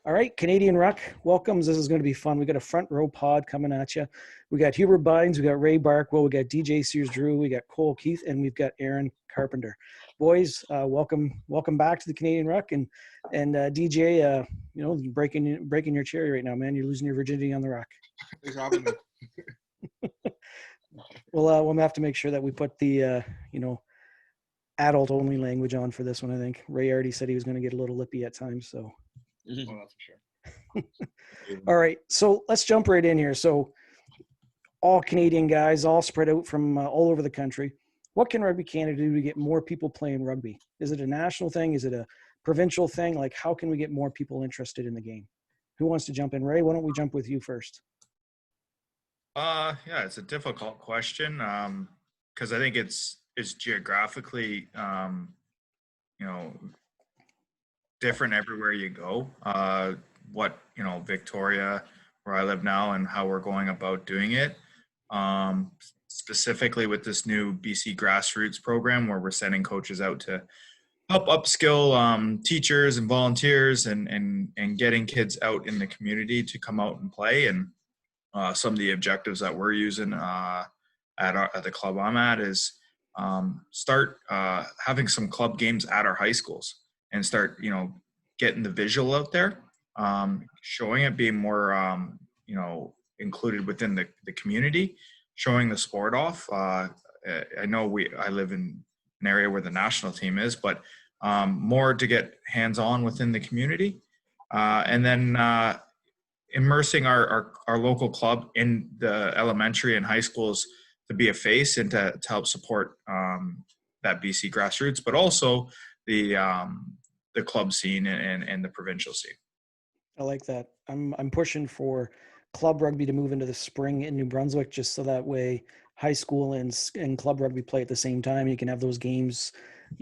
All right, Canadian Ruck, welcomes. This is going to be fun. We got a front row pod coming at you. We got Hubert Buydens, we got Ray Barkwill, we got DJ Sears-Duru, we got Cole Keith, and we've got Aaron Carpenter. Boys, welcome back to the Canadian Ruck, and DJ, breaking your cherry right now, man. You're losing your virginity on the Ruck. Thanks for having me. We'll have to make sure that we put the adult only language on for this one. I think Ray already said he was going to get a little lippy at times, so. Well, that's for sure. All right, so let's jump right in here. So all Canadian guys, all spread out from all over the country. What can Rugby Canada do to get more people playing rugby? Is it a national thing? Is it a provincial thing? Like, how can we get more people interested in the game? Who wants to jump in? Ray, why don't we jump with you first? Yeah, it's a difficult question because I think it's geographically, different everywhere you go. Victoria, where I live now, and how we're going about doing it. Specifically with this new BC grassroots program, where we're sending coaches out to help upskill teachers and volunteers and getting kids out in the community to come out and play. And some of the objectives that we're using at the club I'm at is start having some club games at our high schools and start, getting the visual out there, showing it, being more, included within the community, showing the sport off. I know I live in an area where the national team is, but more to get hands-on within the community. And then immersing our local club in the elementary and high schools to be a face and to help support that BC grassroots, but also the club scene and the provincial scene. I like that. I'm pushing for club rugby to move into the spring in New Brunswick, just so that way high school and club rugby play at the same time. You can have those games,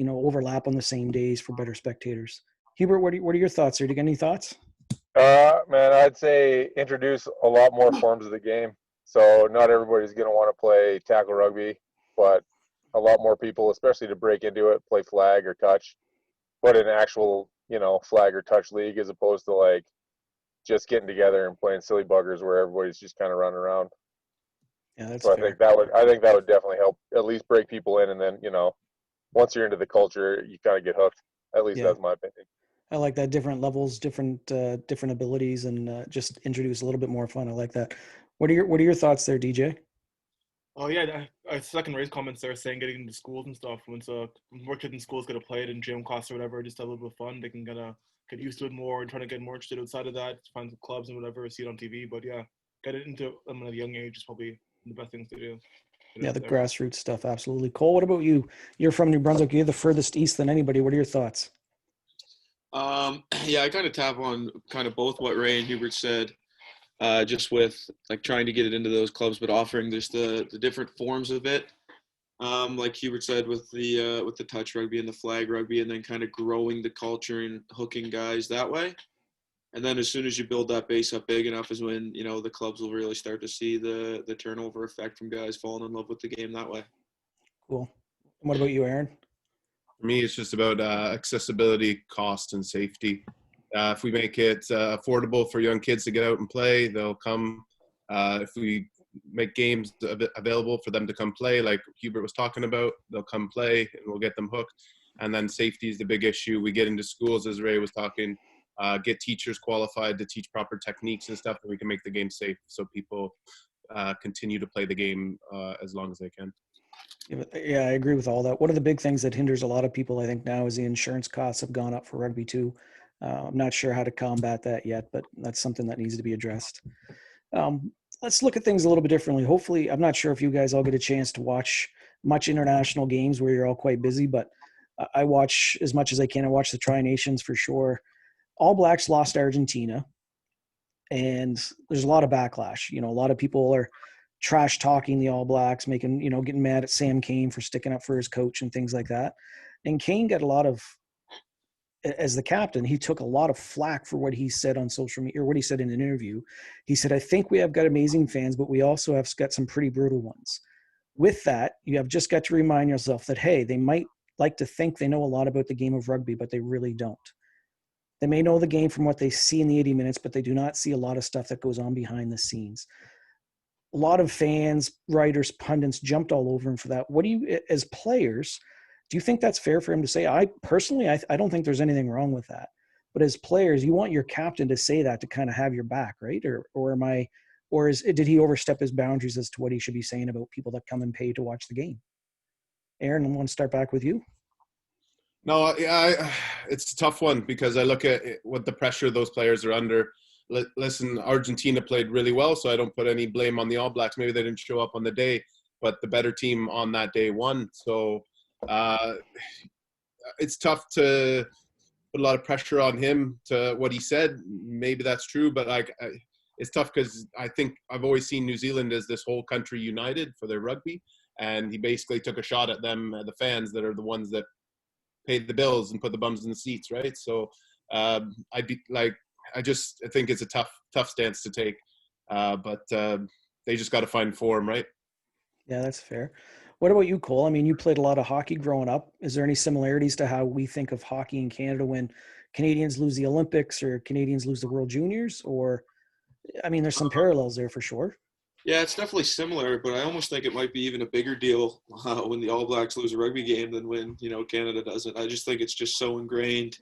overlap on the same days for better spectators. Hubert, what are your thoughts here? Do you get any thoughts? Man, I'd say introduce a lot more forms of the game. So not everybody's going to want to play tackle rugby, but a lot more people, especially to break into it, play flag or touch, but an actual, flag or touch league, as opposed to like just getting together and playing silly buggers where everybody's just kind of running around. Yeah, that's so fair. I think that would definitely help at least break people in, and then, once you're into the culture, you kind of get hooked. At least that's my opinion. I like that. Different levels, different abilities, and just introduce a little bit more fun. I like that. What are your thoughts there, DJ? Oh yeah, I second Ray's comments there, saying getting into schools and stuff. When more kids in schools get to play it in gym class or whatever, just have a little bit of fun. They can get used to it more and trying to get more interested outside of that. Find some clubs and whatever, see it on TV. But yeah, get it into them at a young age is probably the best things to do. Yeah, the grassroots stuff, absolutely. Cole, what about you? You're from New Brunswick. You're the furthest east than anybody. What are your thoughts? Yeah, I kind of tap on kind of both what Ray and Hubert said. Just with like trying to get it into those clubs, but offering just the different forms of it. Like Hubert said, with the touch rugby and the flag rugby, and then kind of growing the culture and hooking guys that way. And then as soon as you build that base up big enough is when, the clubs will really start to see the turnover effect from guys falling in love with the game that way. Cool. And what about you, Aaron? For me, it's just about accessibility, cost, and safety. If we make it affordable for young kids to get out and play, they'll come. If we make games available for them to come play, like Hubert was talking about, they'll come play and we'll get them hooked. And then safety is the big issue. We get into schools, as Ray was talking, get teachers qualified to teach proper techniques and stuff, and we can make the game safe so people continue to play the game as long as they can. Yeah, I agree with all that. One of the big things that hinders a lot of people, I think, now is the insurance costs have gone up for rugby too. I'm not sure how to combat that yet, but that's something that needs to be addressed. Let's look at things a little bit differently. Hopefully, I'm not sure if you guys all get a chance to watch much international games where you're all quite busy, but I watch as much as I can. I watch the Tri-Nations for sure. All Blacks lost to Argentina, and there's a lot of backlash. A lot of people are trash talking the All Blacks, getting mad at Sam Cane for sticking up for his coach and things like that. And Cane got a lot of, as the captain, he took a lot of flack for what he said on social media, or what he said in an interview. He said, I think we have got amazing fans, but we also have got some pretty brutal ones. With that, you have just got to remind yourself that, hey, they might like to think they know a lot about the game of rugby, but they really don't. They may know the game from what they see in the 80 minutes, but they do not see a lot of stuff that goes on behind the scenes. A lot of fans, writers, pundits jumped all over him for that. What do you, as players, do you think that's fair for him to say? I personally, I don't think there's anything wrong with that. But as players, you want your captain to say that to kind of have your back, right? Did he overstep his boundaries as to what he should be saying about people that come and pay to watch the game? Aaron, I want to start back with you. No, it's a tough one because I look at what the pressure those players are under. Listen, Argentina played really well, so I don't put any blame on the All Blacks. Maybe they didn't show up on the day, but the better team on that day won. So it's tough to put a lot of pressure on him to what he said. Maybe that's true, but it's tough because I think I've always seen New Zealand as this whole country united for their rugby, and he basically took a shot at them, the fans that are the ones that paid the bills and put the bums in the seats, right? So I think it's a tough stance to take, but they just got to find form, right? Yeah, that's fair. What about you, Cole? I mean, you played a lot of hockey growing up. Is there any similarities to how we think of hockey in Canada when Canadians lose the Olympics or Canadians lose the World Juniors? Or, I mean, there's some parallels there for sure. Yeah, it's definitely similar, but I almost think it might be even a bigger deal when the All Blacks lose a rugby game than when, Canada doesn't. I just think it's just so ingrained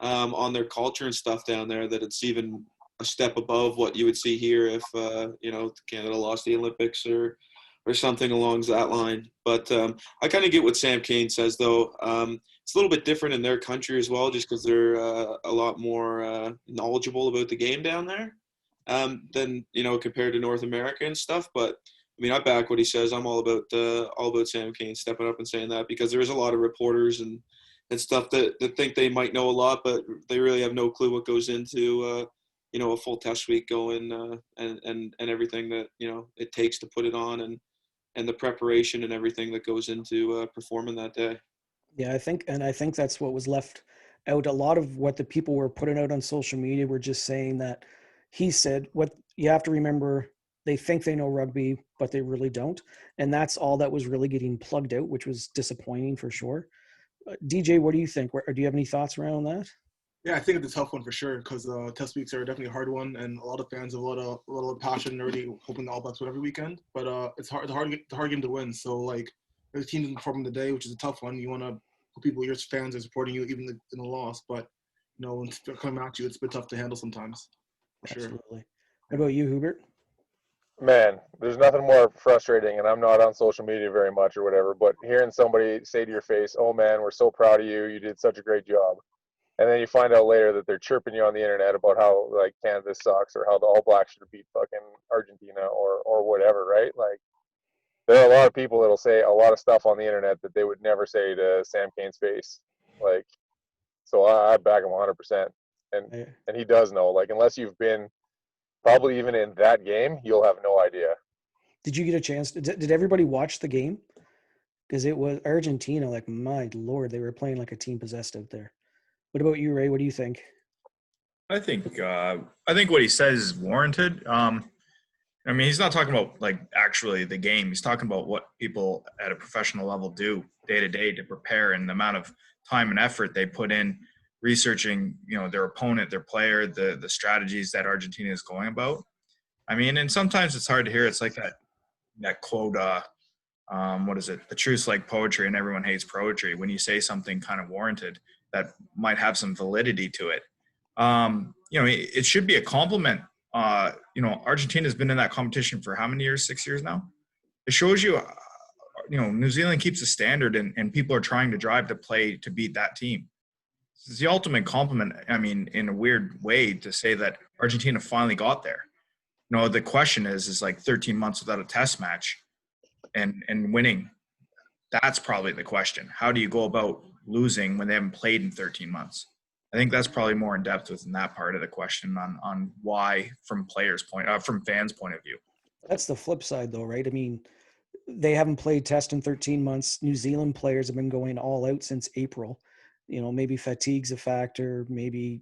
on their culture and stuff down there that it's even a step above what you would see here if, Canada lost the Olympics or something along that line. But I kind of get what Sam Cane says, though. It's a little bit different in their country as well, just because they're a lot more knowledgeable about the game down there than, compared to North America and stuff. But, I mean, I back what he says. I'm all about Sam Cane stepping up and saying that because there is a lot of reporters and stuff that think they might know a lot, but they really have no clue what goes into, a full test week going and everything that, it takes to put it on and the preparation and everything that goes into performing that day. Yeah, I think that's what was left out. A lot of what the people were putting out on social media were just saying that he said, what you have to remember, they think they know rugby, but they really don't. And that's all that was really getting plugged out, which was disappointing for sure. DJ, what do you think? Do you have any thoughts around that? Yeah, I think it's a tough one for sure because test weeks are definitely a hard one, and a lot of fans have a lot of passion already, hoping the All Blacks win every weekend. But it's hard game to win. So like, the team doesn't perform the day, which is a tough one. You want to people, your fans are supporting you even in a loss, but when they're coming at you, it's a bit tough to handle sometimes. For sure. Absolutely. What about you, Hubert? Man, there's nothing more frustrating, and I'm not on social media very much or whatever, but hearing somebody say to your face, "Oh man, we're so proud of you. You did such a great job." And then you find out later that they're chirping you on the internet about how like Canada sucks or how the All Blacks should have beat fucking Argentina or whatever, right? Like there are a lot of people that'll say a lot of stuff on the internet that they would never say to Sam Cane's face. Like, so I back him 100%. And he does know. Like, unless you've been probably even in that game, you'll have no idea. Did you get a chance? Did everybody watch the game? Because it was Argentina. Like, my Lord, they were playing like a team possessed out there. What about you, Ray? What do you think? I think what he says is warranted. I mean, he's not talking about like actually the game. He's talking about what people at a professional level do day to day to prepare and the amount of time and effort they put in researching, their opponent, their player, the strategies that Argentina is going about. I mean, and sometimes it's hard to hear. It's like that quote, what is it? The truth's like poetry and everyone hates poetry. When you say something kind of warranted, that might have some validity to it. It should be a compliment. Argentina's been in that competition for how many years? 6 years now. It shows you, New Zealand keeps a standard and people are trying to drive to play to beat that team. It's the ultimate compliment. I mean, in a weird way to say that Argentina finally got there. The question is like 13 months without a test match and winning. That's probably the question. How do you go about losing when they haven't played in 13 months? I think that's probably more in depth within that part of the question on why from fans' point of view. That's the flip side though, right? I mean, they haven't played test in 13 months. New Zealand players have been going all out since April. Maybe fatigue's a factor. Maybe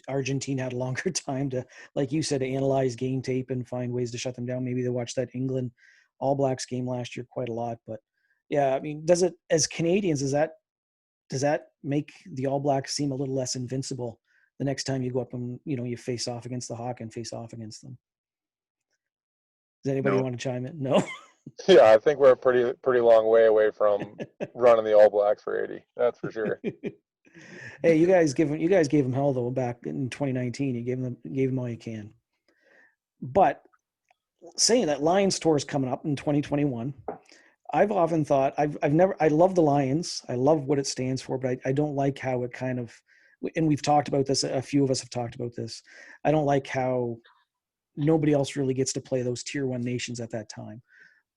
Argentina had a longer time to, like you said, to analyze game tape and find ways to shut them down. Maybe they watched that England All Blacks game last year quite a lot. But yeah, I mean, does it, as Canadians, does that make the All Blacks seem a little less invincible the next time you go up and, you face off against the Hawk and face off against them? Does anybody No. want to chime in? No? Yeah, I think we're a pretty long way away from running the All Blacks for 80. That's for sure. Hey, you guys gave him hell though back in 2019. You gave them all you can. But saying that, Lions tour is coming up in 2021. I've often thought I love the Lions. I love what it stands for, but I don't like how it kind of, and we've talked about this. A few of us have talked about this. I don't like how nobody else really gets to play those tier 1 nations at that time.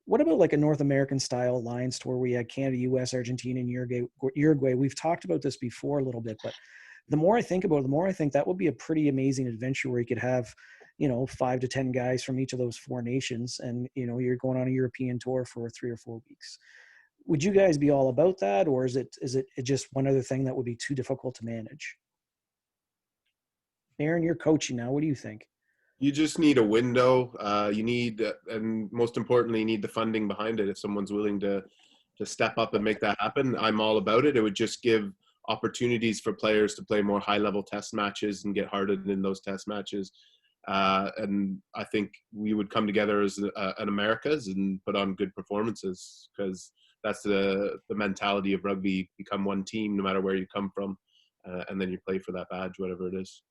What about like a North American style Lions tour where you had Canada, US, Argentina, and Uruguay? We've talked about this before a little bit, but the more I think about it, the more I think that would be a pretty amazing adventure where you could have, 5 to 10 guys from each of those 4 nations, and you're going on a European tour for 3 or 4 weeks. Would you guys be all about that, or is it just one other thing that would be too difficult to manage? Aaron, you're coaching now. What do you think? You just need a window. You need, and most importantly, you need the funding behind it. If someone's willing to step up and make that happen, I'm all about it. It would just give opportunities for players to play more high-level test matches and get hardened in those test matches. And I think we would come together as an Americas and put on good performances, because that's the mentality of rugby. Become one team no matter where you come from, and then you play for that badge, whatever it is.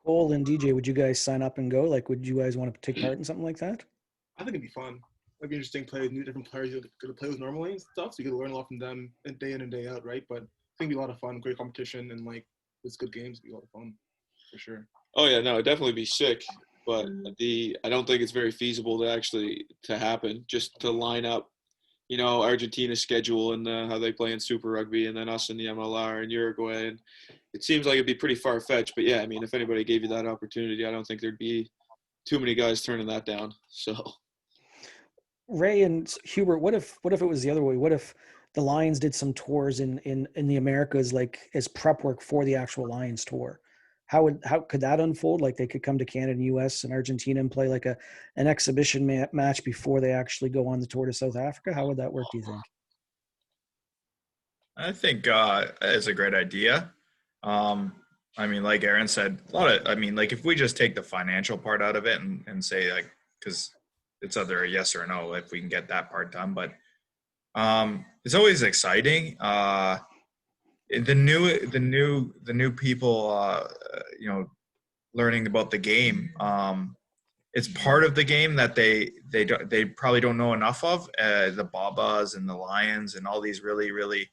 Cole and DJ, would you guys sign up and go? Like, would you guys want to take part in something like that? I think it'd be fun. It'd be interesting to play with different players you're going to play with normally and stuff, so you could learn a lot from them day in and day out, right? But I think it'd be a lot of fun, great competition, and like it's good games. It'd be a lot of fun for sure. Oh yeah, no, it'd definitely be sick, but I don't think it's very feasible to happen. Just to line up, Argentina's schedule and how they play in Super Rugby, and then us in the MLR and Uruguay, and it seems like it'd be pretty far fetched. But yeah, I mean, if anybody gave you that opportunity, I don't think there'd be too many guys turning that down. So, Ray and Hubert, what if it was the other way? What if the Lions did some tours in the Americas, like as prep work for the actual Lions tour? How could that unfold? Like they could come to Canada and US and Argentina and play like an exhibition match before they actually go on the tour to South Africa? How would that work, do you think? I think it's a great idea. I mean, like Aaron said, like if we just take the financial part out of it and say like, because it's either a yes or a no if we can get that part done, but it's always exciting. The new people, learning about the game. It's part of the game that they probably don't know enough of. The Babas and the Lions and all these really, really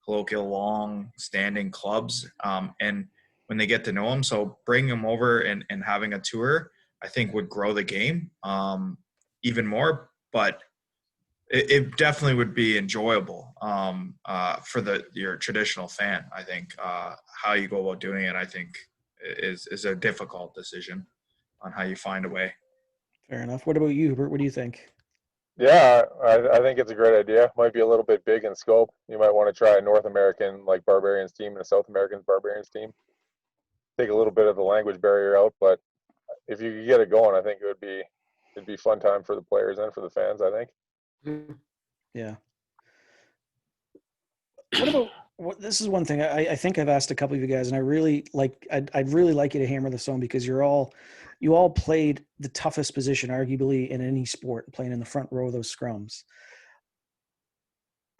colloquial, long-standing clubs. And when they get to know them, so bringing them over and having a tour, I think would grow the game even more. But it definitely would be enjoyable for your traditional fan. I think how you go about doing it, I think, is a difficult decision on how you find a way. Fair enough. What about you, Hubert? What do you think? Yeah, I think it's a great idea. Might be a little bit big in scope. You might want to try a North American like Barbarians team and a South American Barbarians team. Take a little bit of the language barrier out, but if you could get it going, I think it'd be fun time for the players and for the fans, I think. Yeah. What about this is one thing I think I've asked a couple of you guys, and I'd really like you to hammer this home, because you all played the toughest position arguably in any sport, playing in the front row of those scrums.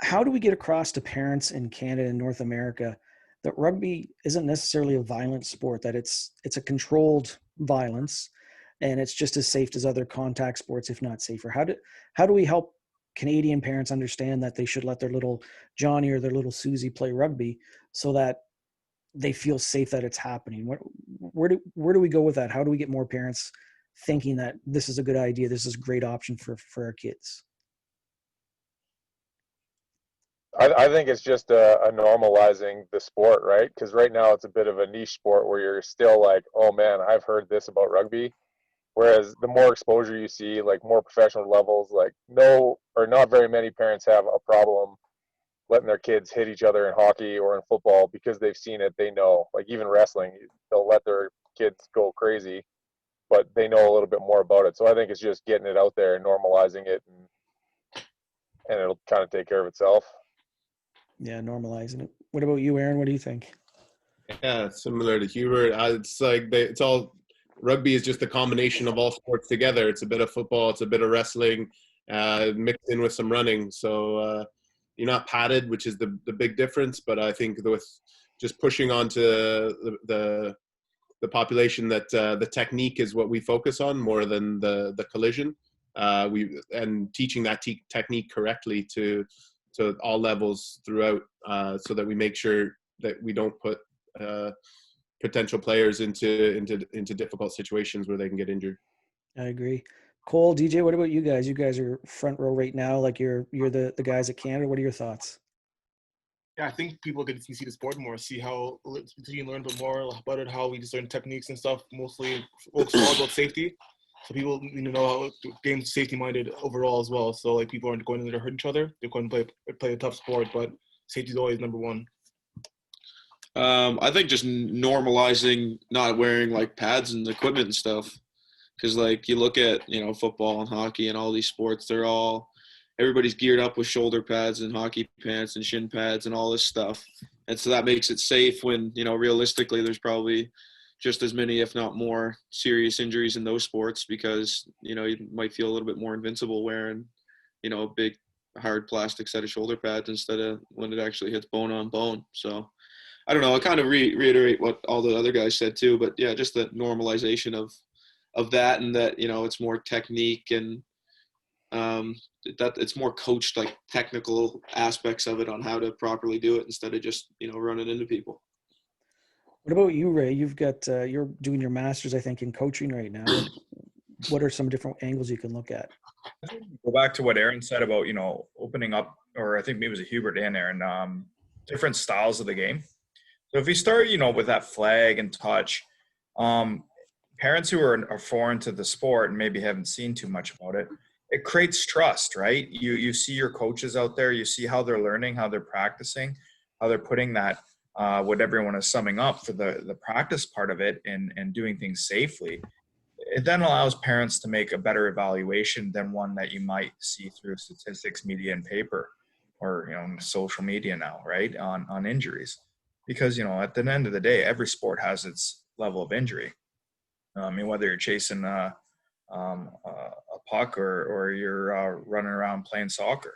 How do we get across to parents in Canada and North America that rugby isn't necessarily a violent sport, that it's a controlled violence, and it's just as safe as other contact sports, if not safer? How do we help Canadian parents understand that they should let their little Johnny or their little Susie play rugby so that they feel safe that it's happening? Where do we go with that? How do we get more parents thinking that this is a good idea, this is a great option for our kids? I think it's just a normalizing the sport, right? Because right now it's a bit of a niche sport where you're still like, oh man, I've heard this about rugby. Whereas the more exposure you see, like more professional levels, like not very many parents have a problem letting their kids hit each other in hockey or in football because they've seen it. They know, like even wrestling, they'll let their kids go crazy, but they know a little bit more about it. So I think it's just getting it out there and normalizing it, and it'll kind of take care of itself. Yeah, normalizing it. What about you, Aaron? What do you think? Yeah, similar to Hubert. It's like it's all rugby is just a combination of all sports together. It's a bit of football, it's a bit of wrestling, mixed in with some running. So you're not padded, which is the big difference. But I think with just pushing onto the population that the technique is what we focus on more than the collision. And teaching that technique correctly to all levels throughout, so that we make sure that we don't put potential players into difficult situations where they can get injured. I agree. Cole, DJ, what about you guys? You guys are front row right now. Like you're the guys at Canada. What are your thoughts? Yeah, I think people can see the sport more, see how you learn a bit more about it, how we just learn techniques and stuff. Mostly focus all about safety, so people need to know how the game's safety minded overall as well. So like people aren't going in there to hurt each other. They're going to play a tough sport, but safety is always number one. I think just normalizing not wearing like pads and equipment and stuff, because like you look at football and hockey and all these sports, everybody's geared up with shoulder pads and hockey pants and shin pads and all this stuff, and so that makes it safe when realistically there's probably just as many, if not more, serious injuries in those sports because you might feel a little bit more invincible wearing a big hard plastic set of shoulder pads instead of when it actually hits bone on bone. So I don't know. I kind of reiterate what all the other guys said too, but yeah, just the normalization of that, and that it's more technique and that it's more coached, like technical aspects of it on how to properly do it instead of just running into people. What about you, Ray? You've got you're doing your master's, I think, in coaching right now. What are some different angles you can look at? Go back to what Aaron said about opening up, or I think maybe it was a Hubert and Aaron, different styles of the game. So if we start, with that flag and touch, parents who are foreign to the sport and maybe haven't seen too much about it, it creates trust, right? You see your coaches out there, you see how they're learning, how they're practicing, how they're putting that, what everyone is summing up for the practice part of it and doing things safely. It then allows parents to make a better evaluation than one that you might see through statistics, media, and paper, or social media now, right, on injuries. Because at the end of the day, every sport has its level of injury. I mean, whether you're chasing a puck or you're running around playing soccer,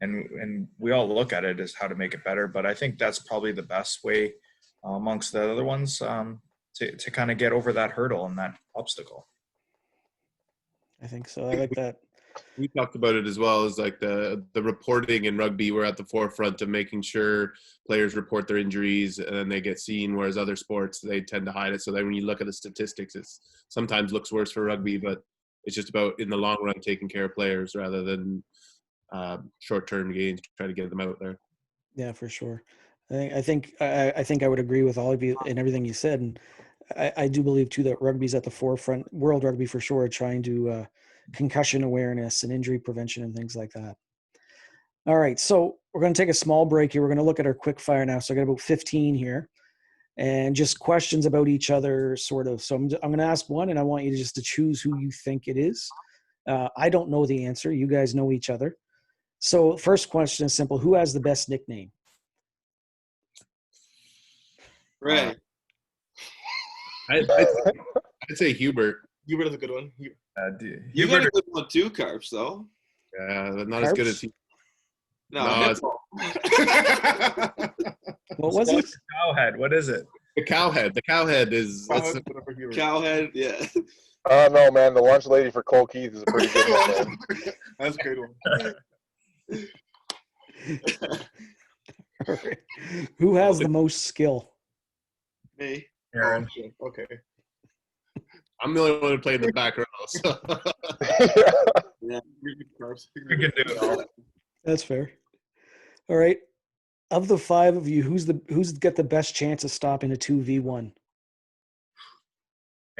and we all look at it as how to make it better. But I think that's probably the best way amongst the other ones to kind of get over that hurdle and that obstacle. I think so. I like that. We talked about it as well as like the reporting in rugby. We're at the forefront of making sure players report their injuries and then they get seen, whereas other sports, they tend to hide it. So that when you look at the statistics, it sometimes looks worse for rugby, but it's just about in the long run taking care of players rather than short-term gains, trying to get them out there. Yeah, for sure. I think I would agree with all of you and everything you said, and I do believe too that rugby's at the forefront. World Rugby for sure, trying to concussion awareness and injury prevention and things like that. All right, so we're going to take a small break here. We're going to look at our quick fire now. So I got about 15 here, and just questions about each other, sort of. So I'm going to ask one, and I want you to choose who you think it is. I don't know the answer. You guys know each other. So first question is simple: who has the best nickname? Right. I'd say Hubert. Hubert is a good one. You got a good one too, Carps, though. Yeah, but not as good as he. No, What was it? Cowhead. What is it? The cowhead. The cowhead is. Cowhead, yeah. Oh no, man! The lunch lady for Cole Keith is a pretty good one, man. That's a good one. Who has the most skill? Me. Aaron. Okay. I'm the only one who played in the back row. So. Yeah. We can do it all. That's fair. All right. Of the five of you, who's got the best chance of stopping a 2v1?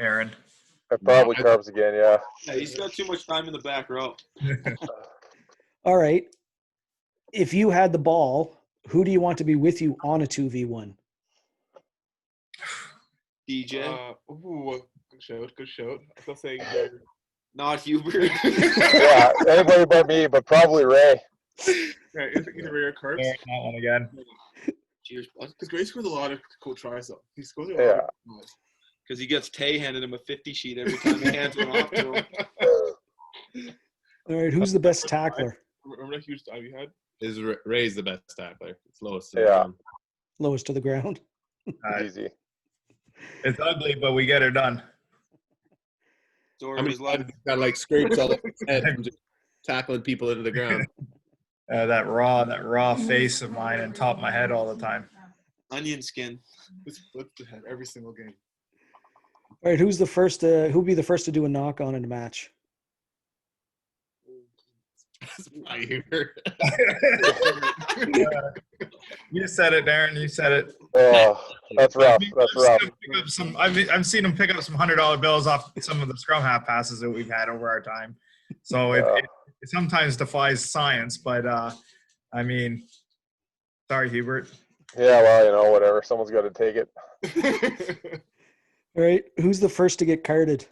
Aaron. Probably Carbs again, yeah. Yeah, he's got too much time in the back row. All right. If you had the ball, who do you want to be with you on a 2v1? DJ. Good shout. I was saying Not Hubert. Yeah, anybody but me, but probably Ray. yeah, either Ray or Curbs. That one again. Cheers, bud. Because Gray scores a lot of cool tries, though. He scores a lot. Yeah. Because he gets Tay handing him a 50 sheet every time he hands one off to him. All right, who's the best tackler? Remember that huge dive he had? Ray's the best tackler. It's lowest. to the Yeah. ground. Lowest to the ground. Easy. It's ugly, but we get it done. Story How of many his life. times he's got like scrapes all over his head from just tackling people into the ground? That raw face of mine and top of my head all the time. Onion skin. This flips the head every single game. All right, who'll be the first to do a knock on in a match? That's probably Hubert. You said it, Darren. You said it. Oh, that's rough. That's rough. I've seen him pick up some $100 bills off some of the scrum half passes that we've had over our time. So it sometimes defies science, but I mean, sorry, Hubert. Yeah, well, whatever. Someone's got to take it. All right, who's the first to get carded?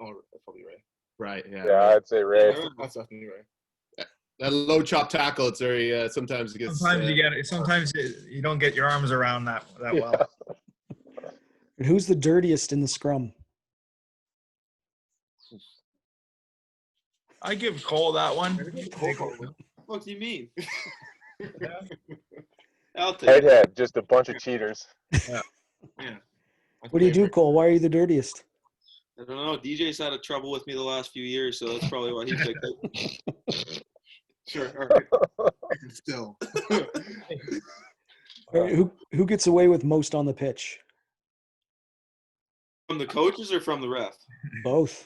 Oh, that's probably Ray. Right. Yeah. Yeah, I'd say Ray. That's definitely Ray. That low chop tackle. It's very. Sometimes it gets. Sometimes you get it. Sometimes you don't get your arms around that well. And who's the dirtiest in the scrum? I give Cole that one. What do you mean? Yeah. I'll take Tight it. head, just a bunch of cheaters. Yeah. What do you do, Cole? Why are you the dirtiest? I don't know. DJ's had a trouble with me the last few years, so that's probably why he picked it. Sure. All right. Still. All right, who gets away with most on the pitch? From the coaches or from the ref? Both.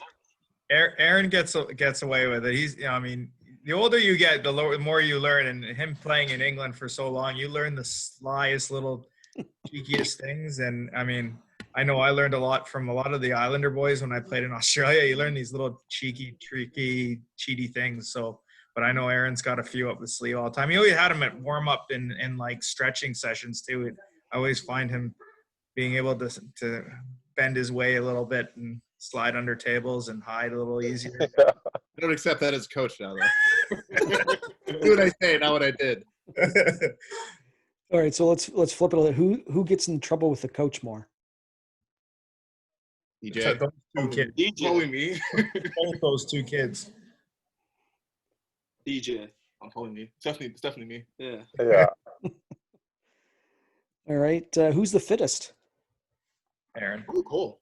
Aaron gets away with it. He's, I mean, the older you get, the more you learn. And him playing in England for so long, you learn the slyest little cheekiest things. And I mean, I know I learned a lot from a lot of the Islander boys when I played in Australia. You learn these little cheeky, tricky, cheaty things. So, but I know Aaron's got a few up the sleeve all the time. He always had him at warm up and like stretching sessions too. I always find him being able to bend his way a little bit and slide under tables and hide a little easier. I don't accept that as a coach now, though. Do what I say, not what I did. All right, so let's flip it. Who gets in trouble with the coach more? DJ. Those two kids. Probably DJ. me. Both those two kids. DJ. Probably me. It's definitely me. Yeah. Yeah. All right, who's the fittest? Aaron. Oh, Cole.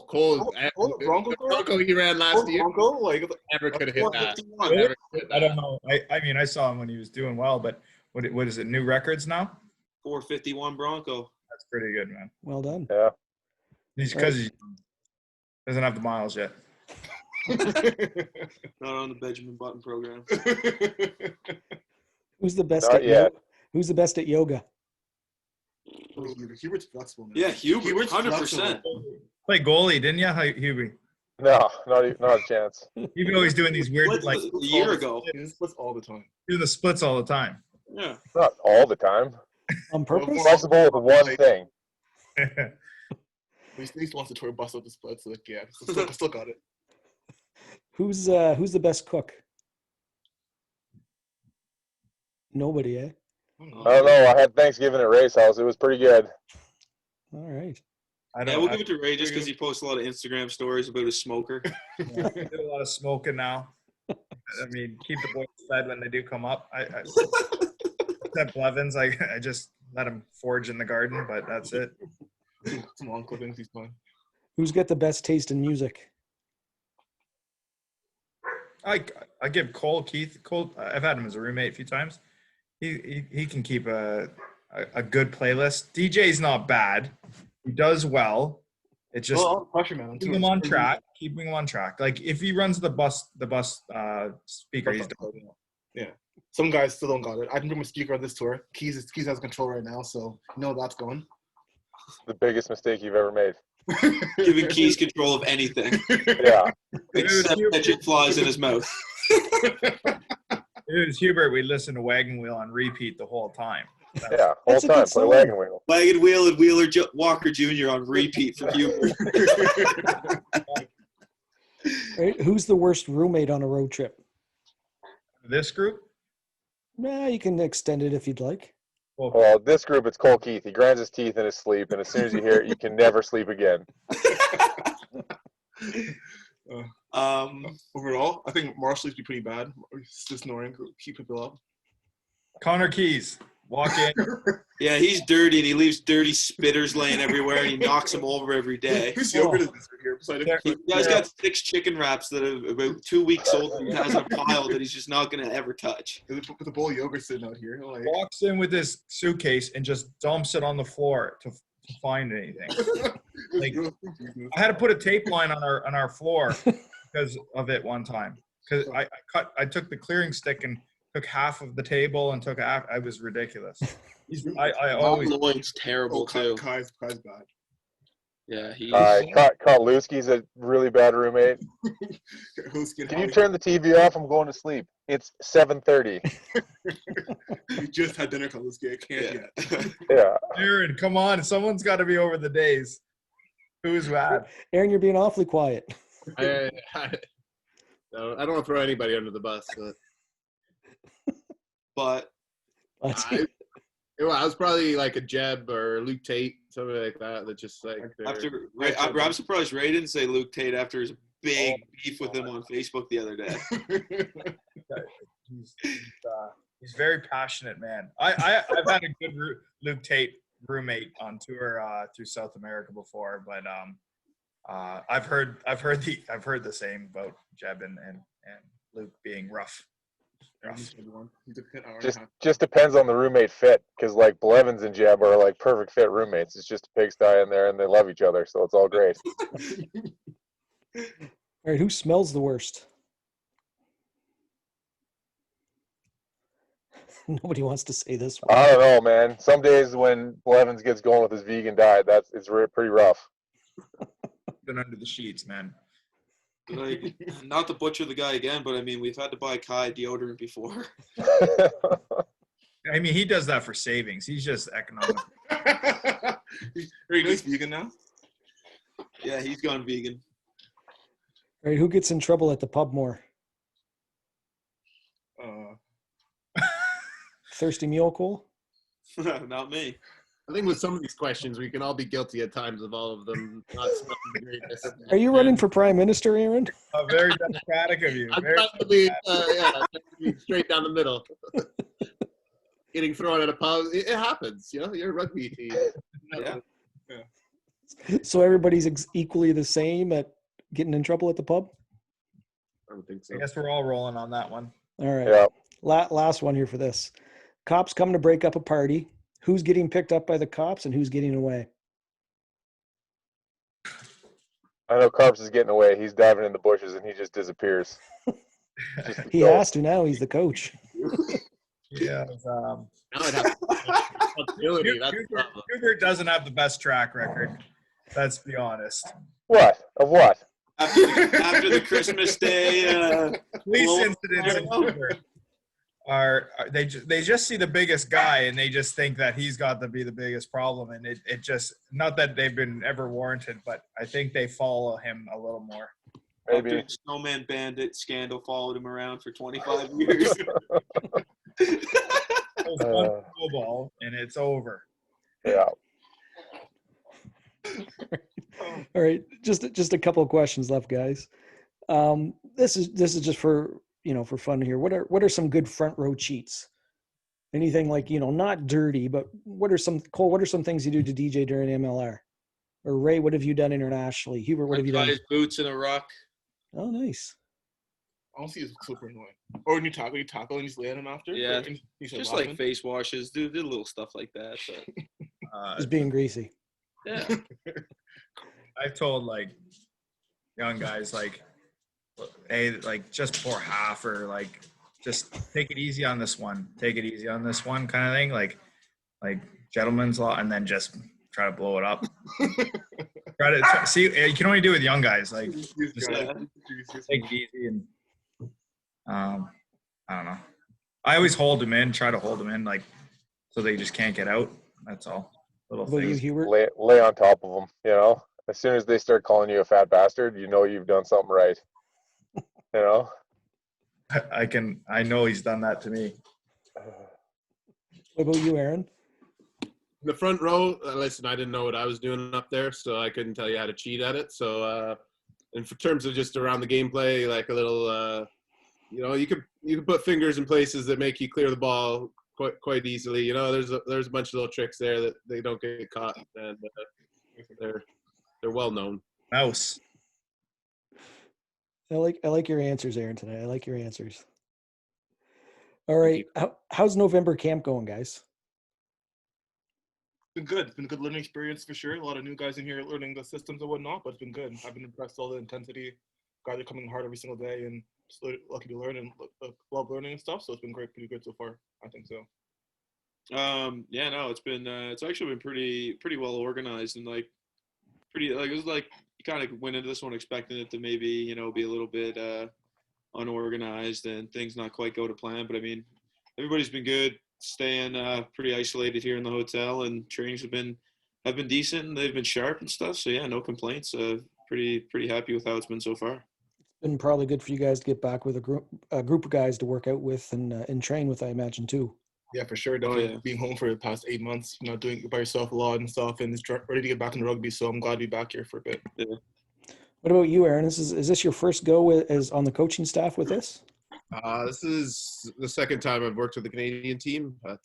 Cole. Bronco He ran last year. Bronco, like Never could have hit that. 451. Never could hit I that. don't know. I mean, I saw him when he was doing well, but what is it? New records now? 451 Bronco. That's pretty good, man. Well done. Yeah. He's because he doesn't have the miles yet. Not on the Benjamin Button program. Who's the best Not at yet. Who's the best at yoga? Hubert's flexible, man. Yeah, Hubert, Hubert's 100%. flexible. Play goalie, didn't you, Hubie? No, not a chance. You've been always doing these weird, What, like, a year ago. He splits all the time. doing the splits all the time. Yeah. Not all the time. On purpose? Flexible with one thing. He still wants to try to bust up the splits. So like, yeah, still got it. Who's the best cook? Nobody, eh? I don't know. I had Thanksgiving at Ray's house. It was pretty good. All right. Yeah, we'll give it to Ray just because he posts a lot of Instagram stories about his smoker. I do a lot of smoking now. I mean, keep the boys fed when they do come up. Except Blevins, I just let him forage in the garden, but that's it. Some long clippings, he's fine. Who's got the best taste in music? I give Keith. Cole, I've had him as a roommate a few times. He can keep a good playlist. DJ's not bad. He does well. It's just pressure man. keeping him on track. Keeping him on track. Like if he runs the bus speaker, he's done. Yeah. Some guys still don't got it. I didn't bring my speaker on this tour. Keys has control right now, so you know that's going. The biggest mistake you've ever made. Giving Keys control of anything. Yeah. Except catching flies in his mouth. It was Hubert. We listened to Wagon Wheel on repeat the whole time. Yeah. Whole That's a time. good Play song. wagon wheel. Wagon Wheel and Walker Jr. on repeat for Hubert. Right? Who's the worst roommate on a road trip? This group, Nah, you can extend it if you'd like. Well, this group, it's Cole Keith. He grinds his teeth in his sleep, and as soon as you hear it, you can never sleep again. Overall, I think Marshall used to be pretty bad. He's just snoring, keep people up. Connor Keys, walk in. Yeah, he's dirty and he leaves dirty spitters laying everywhere and he knocks them over every day. Who's yogurt is this right here? Beside him? He guy's got 6 chicken wraps that are about 2 weeks old and he has in a pile that he's just not going to ever touch. With a bowl of yogurt sitting out here. Like, Walks in with his suitcase and just dumps it on the floor to find anything. Like, I had to put a tape line on our floor because of it one time. Because I took the clearing stick and took half of the table and took half. I was ridiculous. I always. Lloyd's terrible too. Kai's bad. Yeah, he's. Kotluski's a really bad roommate. Can you turn the TV off? I'm going to sleep. It's 7:30. We just had dinner, Kotluski. I can't yet. Yeah. Aaron, come on. Someone's got to be over the days. Who's bad? Aaron, you're being awfully quiet. I don't want to throw anybody under the bus, But I was probably like a Jeb or Luke Tate, something like that. That just like I'm surprised Ray didn't say Luke Tate after his big beef with him on Facebook the other day. He's very passionate, man. I've had a good Luke Tate roommate on tour through South America before, but I've heard the same about Jeb and Luke being rough. Just depends on the roommate fit, because like Blevins and Jeb are like perfect fit roommates. It's just a pigsty in there, and they love each other, so it's all great. All right, who smells the worst? Nobody wants to say this one. I don't know, man. Some days when Blevins gets going with his vegan diet, it's pretty rough. Been under the sheets, man. Like, not to butcher the guy again, but I mean, we've had to buy Kai deodorant before. I mean, he does that for savings. He's just economic. Are you guys vegan now? Yeah, he's gone vegan. All right, who gets in trouble at the pub more? Thirsty Mule Cole? Not me. I think with some of these questions, we can all be guilty at times of all of them not smelling the greatest. Are you running for Prime Minister, Aaron? Very democratic of you. I'm trying to be straight down the middle. Getting thrown at a pub, it happens. You know, you're a rugby team. Yeah. So everybody's equally the same at getting in trouble at the pub? I don't think so. I guess we're all rolling on that one. All right. Yeah. Last one here for this. Cops come to break up a party. Who's getting picked up by the cops and who's getting away? I know Carps is getting away. He's diving in the bushes and he just disappears. He has to now. He's the coach. Yeah. Now I'd have responsibility. That's the problem. Hubert doesn't have the best track record. Let's be honest. What? Of what? After the Christmas Day Police incidents in Hubert they just see the biggest guy and they just think that he's got to be the biggest problem, and it just, not that they've been ever warranted, but I think they follow him a little more. Maybe. After the Snowman Bandit scandal followed him around for 25 years. One snowball and it's over. Yeah. All right, just a couple of questions left, guys. This is just for for fun here. What are some good front row cheats? Anything like not dirty, but what are some things you do to DJ during MLR? Or Ray, what have you done internationally? Hubert, what have you done? His boots in a ruck. Oh, nice. Honestly, it's super annoying. Or when you tackle and you just lay on him after. Yeah, just like face washes, do little stuff like that. But Just being greasy. yeah. I've told like young guys like, hey, like just pour half, or like just take it easy on this one. Take it easy on this one, kind of thing. Like gentleman's law, and then just try to blow it up. Try to see. You can only do it with young guys. Like just take it easy, and I don't know. I always hold them in. Try to hold them in, like so they just can't get out. That's all. Little What about you, things. Hubert? Lay on top of them, As soon as they start calling you a fat bastard, you've done something right. I know he's done that to me. What about you, Aaron? the front row, listen, I didn't know what I was doing up there, so I couldn't tell you how to cheat at it. So, and for terms of just around the gameplay, like a little, you can put fingers in places that make you clear the ball quite easily. There's a bunch of little tricks there that they don't get caught, and they're well known. Mouse. I like your answers, Aaron, today. I like your answers. All right. How's November camp going, guys? It's been good. It's been a good learning experience for sure. A lot of new guys in here learning the systems and whatnot, but it's been good. I've been impressed with all the intensity. Guys are coming hard every single day and just lucky to learn and love learning and stuff. So it's been pretty good so far. I think so. Yeah, no, it's actually been pretty well organized and it was like you kind of went into this one expecting it to maybe be a little bit unorganized and things not quite go to plan. But I mean, everybody's been good, staying pretty isolated here in the hotel, and trainings have been decent and they've been sharp and stuff. So yeah, no complaints. Pretty happy with how it's been so far. It's been probably good for you guys to get back with a group of guys to work out with and train with, I imagine too. Yeah, for sure. Definitely being home for the past 8 months, doing it by yourself a lot and stuff, and just ready to get back into rugby. So I'm glad to be back here for a bit. Yeah. What about you, Aaron? Is this your first go as on the coaching staff with this? This is the second time I've worked with the Canadian team, but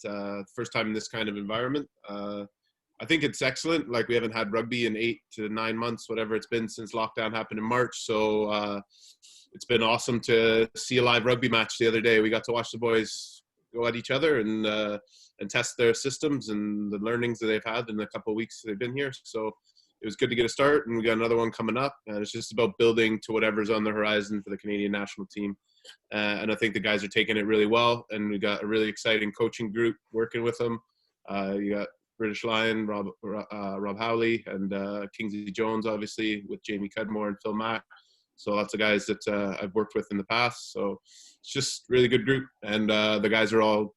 first time in this kind of environment. I think it's excellent. Like, we haven't had rugby in 8 to 9 months, whatever it's been since lockdown happened in March. So it's been awesome to see a live rugby match the other day. We got to watch the boys go at each other and test their systems and the learnings that they've had in the couple of weeks they've been here. So it was good to get a start, and we got another one coming up. And it's just about building to whatever's on the horizon for the Canadian national team. And I think the guys are taking it really well. And we got a really exciting coaching group working with them. You got British Lion, Rob Howley, and Kingsley Jones, obviously, with Jamie Cudmore and Phil Mack. So lots of guys that I've worked with in the past. So it's just really good group. And the guys are all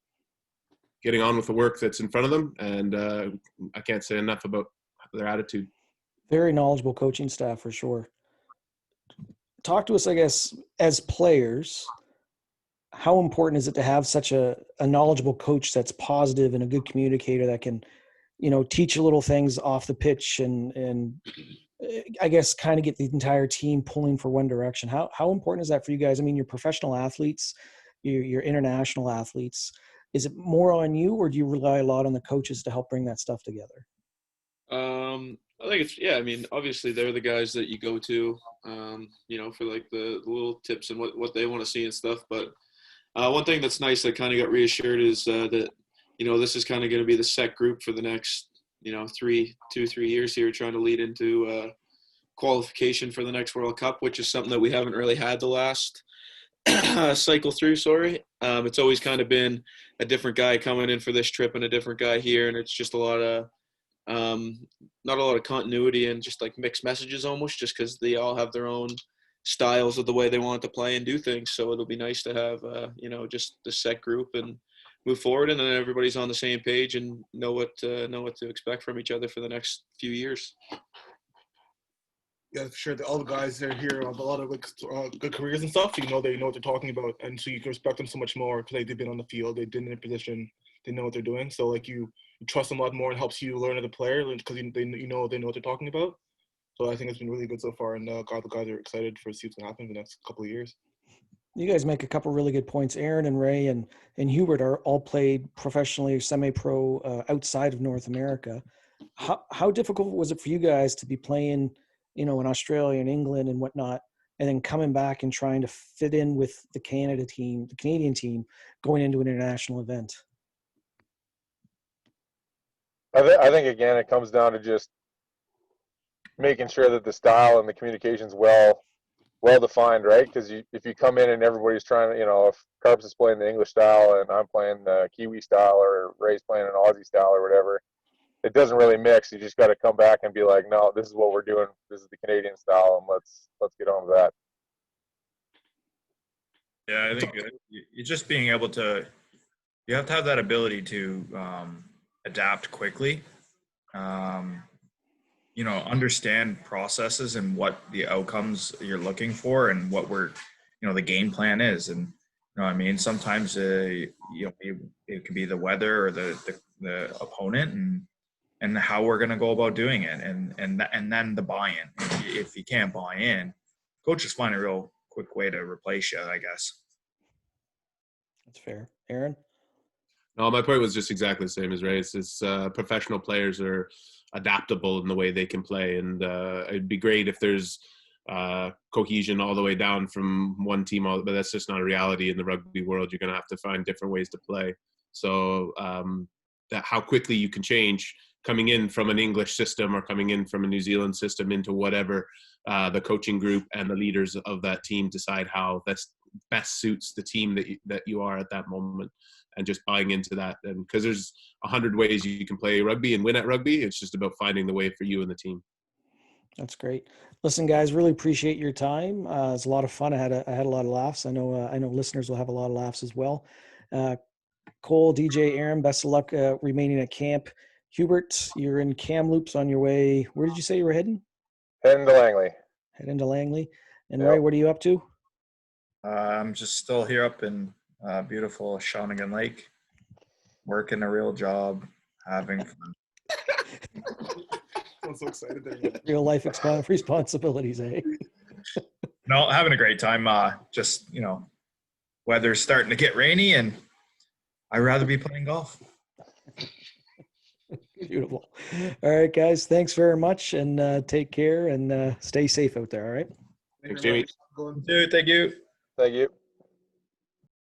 getting on with the work that's in front of them. And I can't say enough about their attitude. Very knowledgeable coaching staff for sure. Talk to us, I guess, as players, how important is it to have such a knowledgeable coach that's positive and a good communicator that can, teach little things off the pitch and I guess kind of get the entire team pulling for one direction? How important is that for you guys? I mean, you're professional athletes, you're international athletes. Is it more on you, or do you rely a lot on the coaches to help bring that stuff together? I think I mean, obviously they're the guys that you go to, for like the little tips and what they want to see and stuff. But one thing that's nice that kind of got reassured is that, this is kind of going to be the set group for the next, 3 years here, trying to lead into qualification for the next World Cup, which is something that we haven't really had the last cycle through. It's always kind of been a different guy coming in for this trip and a different guy here. And it's just a lot of, not a lot of continuity and just like mixed messages almost, just because they all have their own styles of the way they want to play and do things. So it'll be nice to have, just the set group and move forward, and then everybody's on the same page and know what to expect from each other for the next few years. Yeah, for sure. All the guys that are here have a lot of good careers and stuff. They know what they're talking about, and so you can respect them so much more because they've been on the field, they've been in a position, they know what they're doing. So like you trust them a lot more and helps you learn as a player because they know what they're talking about. So I think it's been really good so far, and the guys are excited for see what's going to happen in the next couple of years. You guys make a couple really good points. Aaron and Ray and Hubert are all played professionally or semi-pro outside of North America. How difficult was it for you guys to be playing, in Australia and England and whatnot, and then coming back and trying to fit in with the Canadian team, going into an international event? I think again, it comes down to just making sure that the style and the communication's well defined, right? Because if you come in and everybody's trying to, if Carps is playing the English style and I'm playing the Kiwi style or Ray's playing an Aussie style or whatever, it doesn't really mix. You just got to come back and be like, no, this is what we're doing. This is the Canadian style, and let's get on with that. Yeah, I think you're just being able to. You have to have that ability to adapt quickly. Understand processes and what the outcomes you're looking for and what the game plan is. And, sometimes, it could be the weather or the opponent. And, and how we're going to go about doing it, and then the buy-in. If you can't buy in, coaches find a real quick way to replace you, I guess. That's fair. Aaron? No, my point was just exactly the same as Ray's. It's professional players are adaptable in the way they can play, and it'd be great if there's cohesion all the way down from one team, but that's just not a reality in the rugby world. You're going to have to find different ways to play. So that how quickly you can change coming in from an English system or coming in from a New Zealand system into whatever the coaching group and the leaders of that team decide how best suits the team that you are at that moment, and just buying into that. And because there's 100 ways you can play rugby and win at rugby, it's just about finding the way for you and the team. That's great. Listen, guys, really appreciate your time. It's a lot of fun. I had a lot of laughs. I know listeners will have a lot of laughs as well. Cole, DJ, Aaron, best of luck remaining at camp. Hubert, you're in Kamloops on your way. Where did you say you were heading? Heading to Langley. Heading to Langley. And Yep. Ray, what are you up to? I'm just still here up in beautiful Shawnigan Lake, working a real job, having fun. I'm so excited there. Real life responsibilities, eh? No, having a great time. Just, weather's starting to get rainy, and I'd rather be playing golf. Beautiful. All right, guys. Thanks very much, and take care, and stay safe out there. All right. Thanks, Jamie. Dude, thank you. Thank you.